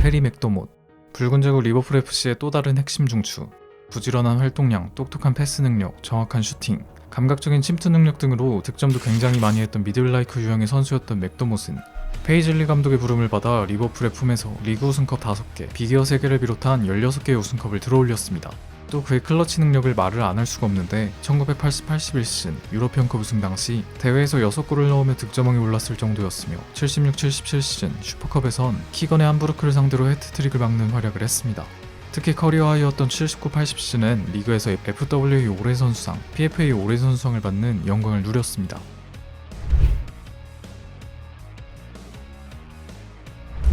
해리 맥더못. 붉은 제국 리버풀 FC의 또 다른 핵심 중추. 부지런한 활동량, 똑똑한 패스 능력, 정확한 슈팅, 감각적인 침투 능력 등으로 득점도 굉장히 많이 했던 미들라이크 유형의 선수였던 맥더못은 페이즐리 감독의 부름을 받아 리버풀의 품에서 리그 우승컵 5개, 비기어 3개를 비롯한 16개의 우승컵을 들어올렸습니다. 또 그의 클러치 능력을 말을 안 할 수가 없는데 1980-81 시즌 유러피언컵 우승 당시 대회에서 6골을 넣으며 득점왕에 올랐을 정도였으며 76-77 시즌 슈퍼컵에선 키건의 함부르크를 상대로 해트트릭을 막는 활약을 했습니다. 특히 커리어 하이였던 79-80 시즌엔 리그에서 FWA 올해 선수상, PFA 올해 선수상을 받는 영광을 누렸습니다.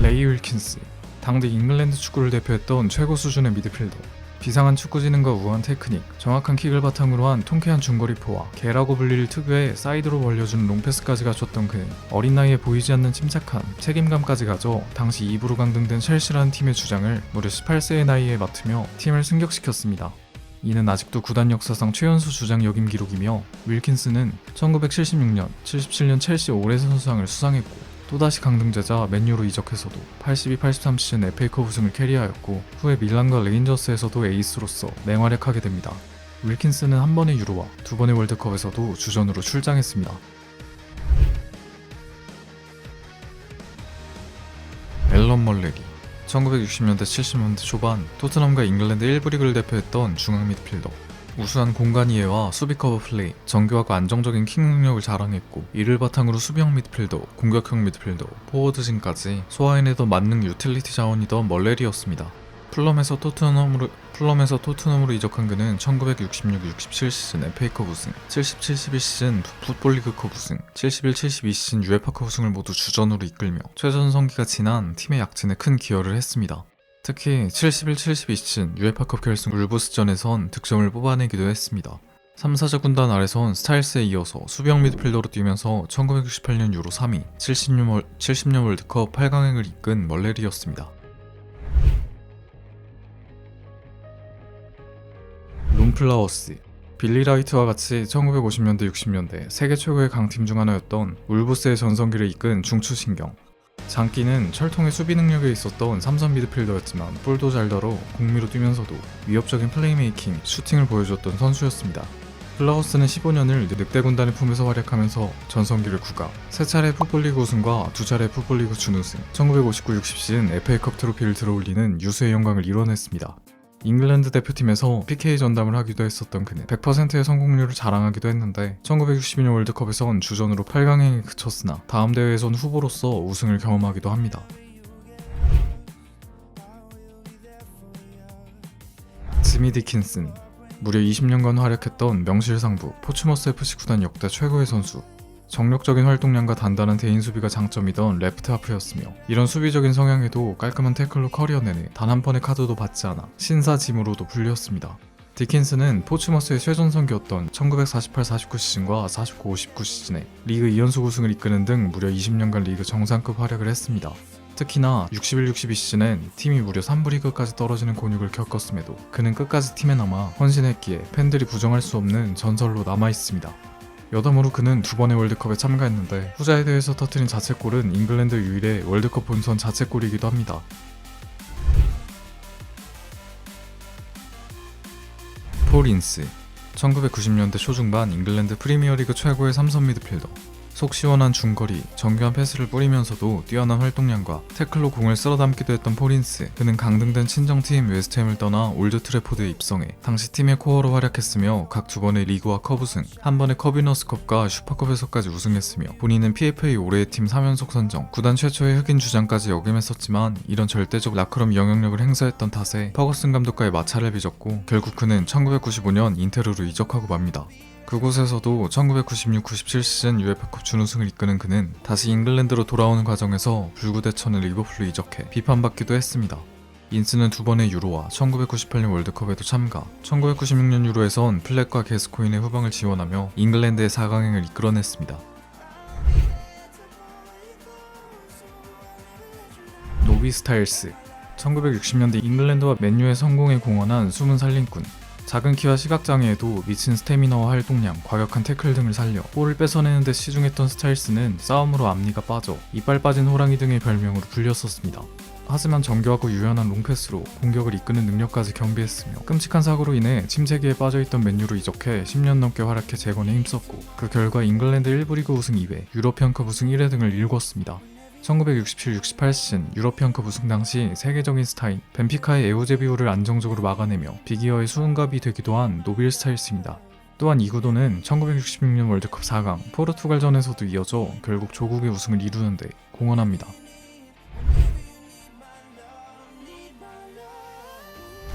레이 윌킨스, 당대 잉글랜드 축구를 대표했던 최고 수준의 미드필더. 비상한 축구지능과 우아한 테크닉, 정확한 킥을 바탕으로 한 통쾌한 중거리포와 개라고 불릴 특유의 사이드로 벌려주는 롱패스까지 갖췄던 그는 어린 나이에 보이지 않는 침착함, 책임감까지 가져 당시 2부로 강등된 첼시라는 팀의 주장을 무려 18세의 나이에 맡으며 팀을 승격시켰습니다. 이는 아직도 구단 역사상 최연소 주장 역임 기록이며 윌킨스는 1976년, 77년 첼시 올해 선수상을 수상했고 또다시 강등제자 맨유로 이적해서도 82-83 시즌 FA컵 우승을 캐리하였고 후에 밀란과 레인저스에서도 에이스로서 맹활약하게 됩니다. 윌킨스는 한 번의 유로와 두 번의 월드컵에서도 주전으로 출장했습니다. 앨런 멀레리, 1960년대 70년대 초반 토트넘과 잉글랜드 1부 리그를 대표했던 중앙 미드필더. 우수한 공간 이해와 수비 커버 플레이, 정교하고 안정적인 킥 능력을 자랑했고 이를 바탕으로 수비형 미드필더, 공격형 미드필더, 포워드진까지 소화해내던 만능 유틸리티 자원이던 멀레리였습니다. 풀럼에서 토트넘으로 이적한 그는 1966-67 시즌 FA컵 우승, 70-72 시즌 풋볼리그컵 우승, 71-72 시즌 UEFA컵 우승을 모두 주전으로 이끌며 최전성기가 지난 팀의 약진에 큰 기여를 했습니다. 특히 71-72 시즌 UEFA컵 결승 울브스전에선 득점을 뽑아내기도 했습니다. 3사자 군단 아래선 스타일스에 이어서 수비형 미드필더로 뛰면서 1968년 유로 3위, 70년 월드컵 8강행을 이끈 멀레리였습니다. 룸플라워스, 빌리 라이트와 같이 1950년대 60년대 세계 최고의 강팀 중 하나였던 울브스의 전성기를 이끈 중추신경. 장기는 철통의 수비 능력에 있었던 삼선 미드필더였지만 볼도 잘 다뤄 공미로 뛰면서도 위협적인 플레이메이킹, 슈팅을 보여줬던 선수였습니다. 플라워스는 15년을 늑대 군단의 품에서 활약하면서 전성기를 구가 3차례 풋볼리그 우승과 2차례 풋볼리그 준우승, 1959-60 시즌 FA컵 트로피를 들어올리는 유수의 영광을 이뤄냈습니다. 잉글랜드 대표팀에서 PK 전담을 하기도 했었던 그는 100%의 성공률을 자랑하기도 했는데 1962년 월드컵에선 주전으로 8강행에 그쳤으나 다음 대회에선 후보로서 우승을 경험하기도 합니다. 지미 디킨슨, 무려 20년간 활약했던 명실상부 포츠머스 FC 구단 역대 최고의 선수. 정력적인 활동량과 단단한 대인 수비가 장점이던 레프트 하프였으며 이런 수비적인 성향에도 깔끔한 태클로 커리어 내내 단 한 번의 카드도 받지 않아 신사짐으로도 불렸습니다. 디킨스는 포츠머스의 최전성기였던 1948-49 시즌과 49-59 시즌에 리그 2연속 우승을 이끄는 등 무려 20년간 리그 정상급 활약을 했습니다. 특히나 61-62 시즌엔 팀이 무려 3부 리그까지 떨어지는 곤욕을 겪었음에도 그는 끝까지 팀에 남아 헌신했기에 팬들이 부정할 수 없는 전설로 남아있습니다. 여담으로 그는 2번의 월드컵에 참가했는데 후자에 대해서 터뜨린 자책골은 잉글랜드 유일의 월드컵 본선 자책골이기도 합니다. 폴 인스, 1990년대 초중반 잉글랜드 프리미어리그 최고의 삼선 미드필더. 속 시원한 중거리, 정교한 패스를 뿌리면서도 뛰어난 활동량과 태클로 공을 쓸어담기도 했던 폴인스. 그는 강등된 친정팀 웨스트햄을 떠나 올드 트래포드에 입성해 당시 팀의 코어로 활약했으며 각 2번의 리그와 컵 우승, 한 번의 커비너스컵과 슈퍼컵에서까지 우승했으며 본인은 PFA 올해의 팀 3연속 선정, 구단 최초의 흑인 주장까지 역임했었지만 이런 절대적 라크럼 영향력을 행사했던 탓에 퍼거슨 감독과의 마찰을 빚었고 결국 그는 1995년 인테르로 이적하고 맙니다. 그곳에서도 1996-97 시즌 UEFA컵 준우승을 이끄는 그는 다시 잉글랜드로 돌아오는 과정에서 불구대천을 리버풀로 이적해 비판받기도 했습니다. 인스는 2번의 유로와 1998년 월드컵에도 참가, 1996년 유로에선 플렉과 게스코인의 후방을 지원하며 잉글랜드의 4강행을 이끌어냈습니다. 노비 스타일스, 1960년대 잉글랜드와 맨유의 성공에 공헌한 숨은 살림꾼. 작은 키와 시각장애에도 미친 스태미너와 활동량, 과격한 태클 등을 살려 볼을 뺏어내는 데 시중했던 스타일스는 싸움으로 앞니가 빠져 이빨 빠진 호랑이 등의 별명으로 불렸었습니다. 하지만 정교하고 유연한 롱패스로 공격을 이끄는 능력까지 겸비했으며 끔찍한 사고로 인해 침체기에 빠져있던 맨유로 이적해 10년 넘게 활약해 재건에 힘썼고 그 결과 잉글랜드 1부 리그 우승 2회, 유러피언컵 우승 1회 등을 일궜습니다. 1967-68 시즌 유러피언컵 우승 당시 세계적인 스타인 벤피카의 에우제비오를 안정적으로 막아내며 비기어의 수훈갑이 되기도 한 노빌 스타일스입니다. 또한 이 구도는 1966년 월드컵 4강 포르투갈전에서도 이어져 결국 조국의 우승을 이루는데 공헌합니다.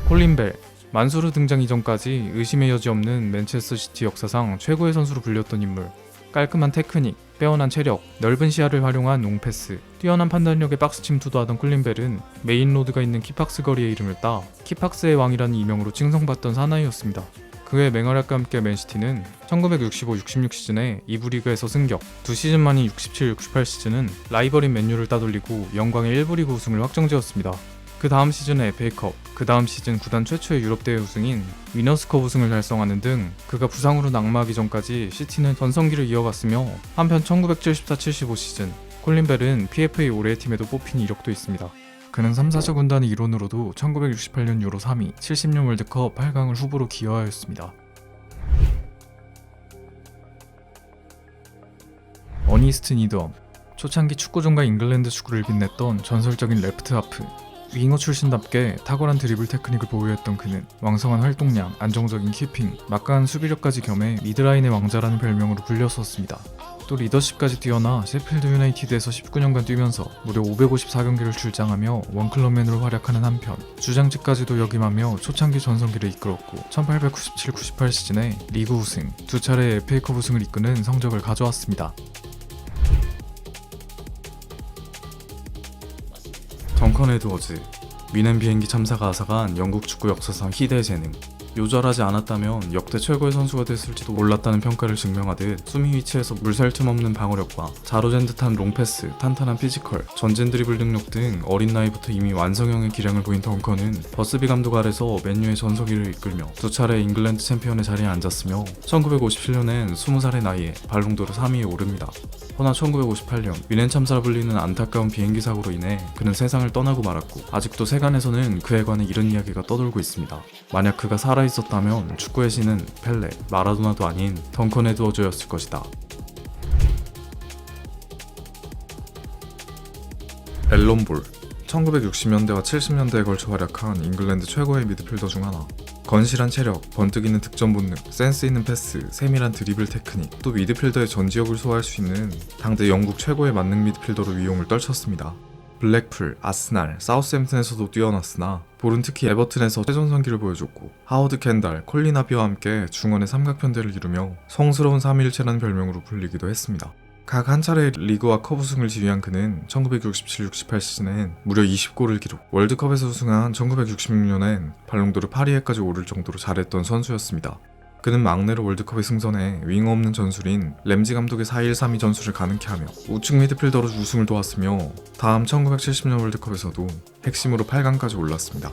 콜린 벨, 만수르 등장 이전까지 의심의 여지 없는 맨체스터 시티 역사상 최고의 선수로 불렸던 인물. 깔끔한 테크닉, 빼어난 체력, 넓은 시야를 활용한 롱패스, 뛰어난 판단력에 박스 침투도 하던 콜린 벨은 메인 로드가 있는 키팍스 거리의 이름을 따 키팍스의 왕이라는 이명으로 칭송받던 사나이였습니다. 그의 맹활약과 함께 맨시티는 1965-66 시즌에 2부 리그에서 승격, 2시즌 만인 67-68 시즌은 라이벌인 맨유를 따돌리고 영광의 1부 리그 우승을 확정지었습니다. 그 다음 시즌에 FA컵, 그 다음 시즌 구단 최초의 유럽대회 우승인 위너스컵 우승을 달성하는 등 그가 부상으로 낙마하기 전까지 시티는 전성기를 이어갔으며 한편 1974-75 시즌 콜린 벨은 PFA 올해의 팀에도 뽑힌 이력도 있습니다. 그는 3사자 군단의 일원으로도 1968년 유로 3위, 70년 월드컵 8강을 후보로 기여하였습니다. 어니스트 니드엄, 초창기 축구종가 잉글랜드 축구를 빛냈던 전설적인 레프트 하프, 윙어 출신답게 탁월한 드리블 테크닉을 보유했던 그는 왕성한 활동량, 안정적인 키핑, 막강한 수비력까지 겸해 미드라인의 왕자라는 별명으로 불렸었습니다. 또 리더십까지 뛰어나 셰필드 유나이티드에서 19년간 뛰면서 무려 554경기를 출장하며 원클럽맨으로 활약하는 한편 주장직까지도 역임하며 초창기 전성기를 이끌었고 1897-98 시즌에 리그 우승, 2차례 FA컵 우승을 이끄는 성적을 가져왔습니다. 덩컨 에드워즈, 미넨 비행기 참사가 앗아간 영국 축구 역사상 희대의 재능. 요절하지 않았다면 역대 최고의 선수가 됐을지도 몰랐다는 평가를 증명하듯 수미 위치에서 물살 틈 없는 방어력과 자로잰 듯한 롱패스, 탄탄한 피지컬, 전진 드리블 능력 등 어린 나이부터 이미 완성형의 기량을 보인 덩컨은 버스비 감독 아래서 맨유의 전성기를 이끌며 2차례 잉글랜드 챔피언의 자리에 앉았으며 1957년엔 20살의 나이에 발롱도르 3위에 오릅니다. 허나 1958년 미넨 참사라 불리는 안타까운 비행기 사고로 인해 그는 세상을 떠나고 말았고 아직도 세간에서는 그에 관해 이런 이야기가 떠돌고 있습니다. 만약 그가 살아있었다면 축구의 신은 펠레, 마라도나도 아닌 덩컨 에드워즈였을 것이다. 앨런 볼, 1960년대와 70년대에 걸쳐 활약한 잉글랜드 최고의 미드필더 중 하나. 건실한 체력, 번뜩이는 득점 본능, 센스 있는 패스, 세밀한 드리블 테크닉, 또 미드필더의 전 지역을 소화할 수 있는 당대 영국 최고의 만능 미드필더로 위용을 떨쳤습니다. 블랙풀, 아스날, 사우스햄튼에서도 뛰어났으나 볼은 특히 에버튼에서 최전성기를 보여줬고 하워드 켄달, 콜린 하비와 함께 중원의 삼각편대를 이루며 성스러운 3일체라는 별명으로 불리기도 했습니다. 각 한 차례 리그와 컵 우승을 지휘한 그는 1967-68 시즌엔 무려 20골을 기록, 월드컵에서 우승한 1966년엔 발롱도르 8위에까지 오를 정도로 잘했던 선수였습니다. 그는 막내로 월드컵에 승선해 윙어 없는 전술인 램지 감독의 4-1-3-2 전술을 가능케 하며 우측 미드필더로 우승을 도왔으며 다음 1970년 월드컵에서도 핵심으로 8강까지 올랐습니다.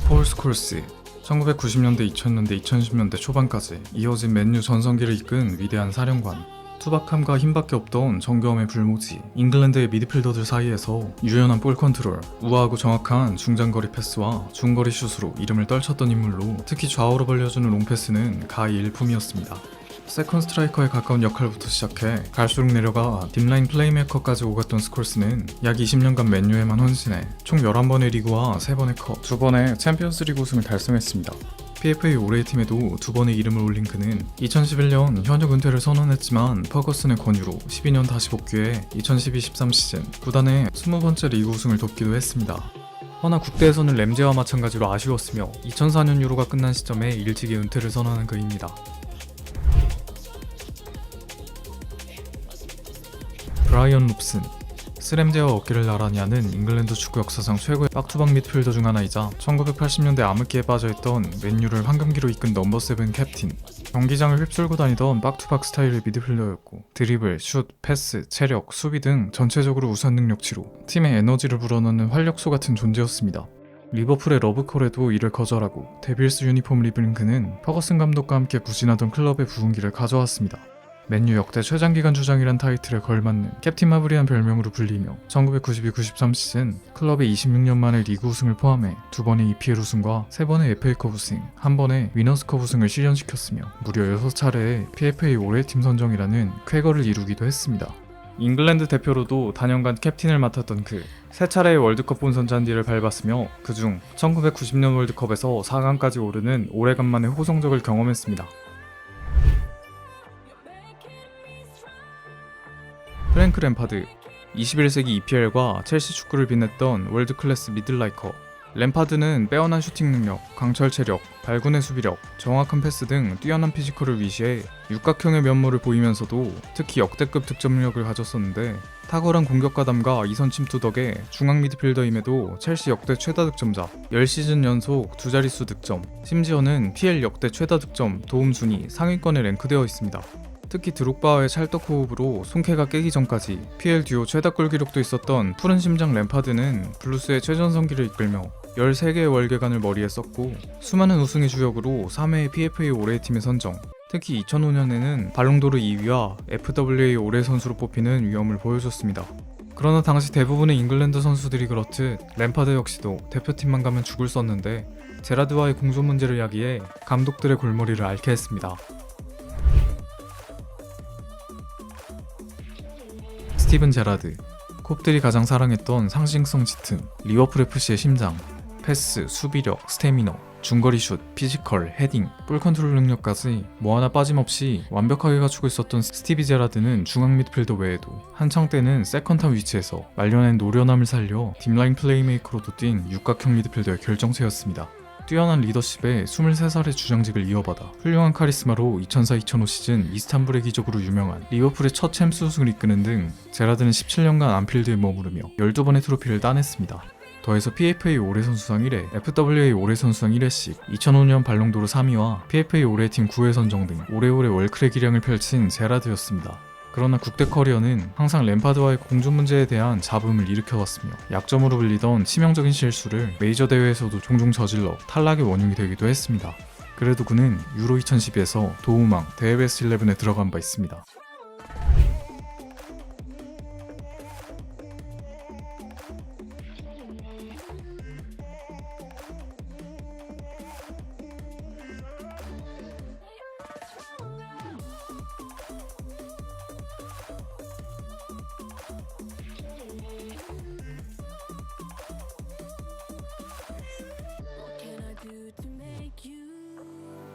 폴 스콜스, 1990년대, 2000년대, 2010년대 초반까지 이어진 맨유 전성기를 이끈 위대한 사령관. 투박함과 힘밖에 없던 정교함의 불모지, 잉글랜드의 미드필더들 사이에서 유연한 볼 컨트롤, 우아하고 정확한 중장거리 패스와 중거리 슛으로 이름을 떨쳤던 인물로 특히 좌우로 벌려주는 롱패스는 가히 일품이었습니다. 세컨 스트라이커에 가까운 역할부터 시작해 갈수록 내려가 딥라인 플레이메이커까지 오갔던 스콜스는 약 20년간 맨유에만 헌신해 총 11번의 리그와 3번의 컵, 2번의 챔피언스 리그 우승을 달성했습니다. PFA 올해의 팀에도 2번의 이름을 올린 그는 2011년 현역 은퇴를 선언했지만 퍼거슨의 권유로 12년 다시 복귀해 2012-13 시즌 구단의 20번째 리그 우승을 돕기도 했습니다. 허나 국대에서는 램제와 마찬가지로 아쉬웠으며 2004년 유로가 끝난 시점에 일찍이 은퇴를 선언한 그입니다. 브라이언 롭슨, 스램제와 어깨를 나란히 하는 잉글랜드 축구 역사상 최고의 박투박 미드필더 중 하나이자 1980년대 암흑기에 빠져있던 맨유를 황금기로 이끈 넘버7 캡틴. 경기장을 휩쓸고 다니던 박투박 스타일의 미드필더였고 드리블, 슛, 패스, 체력, 수비 등 전체적으로 우수한 능력치로 팀의 에너지를 불어넣는 활력소 같은 존재였습니다. 리버풀의 러브콜에도 이를 거절하고 데빌스 유니폼을 입은 그는 퍼거슨 감독과 함께 부진하던 클럽의 부흥기를 가져왔습니다. 맨유 역대 최장기간 주장이란 타이틀에 걸맞는 캡틴 마블이란 별명으로 불리며 1992-93 시즌 클럽의 26년 만에 리그 우승을 포함해 2번의 EPL 우승과 3번의 FA컵 우승, 1번의 위너스컵 우승을 실현시켰으며 무려 6차례의 PFA 올해 팀 선정이라는 쾌거를 이루기도 했습니다. 잉글랜드 대표로도 단연간 캡틴을 맡았던 그 3차례의 월드컵 본선 잔디를 밟았으며 그중 1990년 월드컵에서 4강까지 오르는 오래간만의 호성적을 경험했습니다. 프랭크 램파드, 21세기 EPL과 첼시 축구를 빛냈던 월드클래스 미들라이커. 램파드는 빼어난 슈팅 능력, 강철 체력, 발군의 수비력, 정확한 패스 등 뛰어난 피지컬을 위시해 육각형의 면모를 보이면서도 특히 역대급 득점력을 가졌었는데 탁월한 공격 가담과 이선 침투 덕에 중앙 미드필더임에도 첼시 역대 최다 득점자, 10시즌 연속 두 자릿수 득점, 심지어는 PL 역대 최다 득점, 도움 순위 상위권에 랭크되어 있습니다. 특히 드록바와의 찰떡 호흡으로 손캐가 깨기 전까지 PL 듀오 최다 골 기록도 있었던 푸른 심장 램파드는 블루스의 최전성기를 이끌며 13개의 월계관을 머리에 썼고 수많은 우승의 주역으로 3회의 PFA 올해의 팀에 선정, 특히 2005년에는 발롱도르 2위와 FWA 올해 선수로 뽑히는 위엄을 보여줬습니다. 그러나 당시 대부분의 잉글랜드 선수들이 그렇듯 램파드 역시도 대표팀만 가면 죽을 썼는데 제라드와의 공존 문제를 야기해 감독들의 골머리를 앓게 했습니다. 스티븐 제라드, 콥들이 가장 사랑했던 상징성 짙은 리버풀 FC의 심장, 패스, 수비력, 스태미너, 중거리 슛, 피지컬, 헤딩, 볼 컨트롤 능력까지 뭐 하나 빠짐없이 완벽하게 갖추고 있었던 스티비 제라드는 중앙 미드필더 외에도 한창 때는 세컨탑 위치에서 말년엔 노련함을 살려 딥라인 플레이메이커로도 뛴 육각형 미드필더의 결정체였습니다. 뛰어난 리더십에 23살의 주장직을 이어받아 훌륭한 카리스마로 2004-2005 시즌 이스탄불의 기적으로 유명한 리버풀의 첫 챔스 우승을 이끄는 등 제라드는 17년간 안필드에 머무르며 12번의 트로피를 따냈습니다. 더해서 PFA 올해 선수상 1회, FWA 올해 선수상 1회씩, 2005년 발롱도르 3위와 PFA 올해 팀 9회 선정 등 오래오래 월클의 기량을 펼친 제라드였습니다. 그러나 국대 커리어는 항상 램파드와의 공존 문제에 대한 잡음을 일으켜왔으며 약점으로 불리던 치명적인 실수를 메이저 대회에서도 종종 저질러 탈락의 원흉이 되기도 했습니다. 그래도 그는 유로 2012에서 도우망 대회 베스트 11에 들어간 바 있습니다.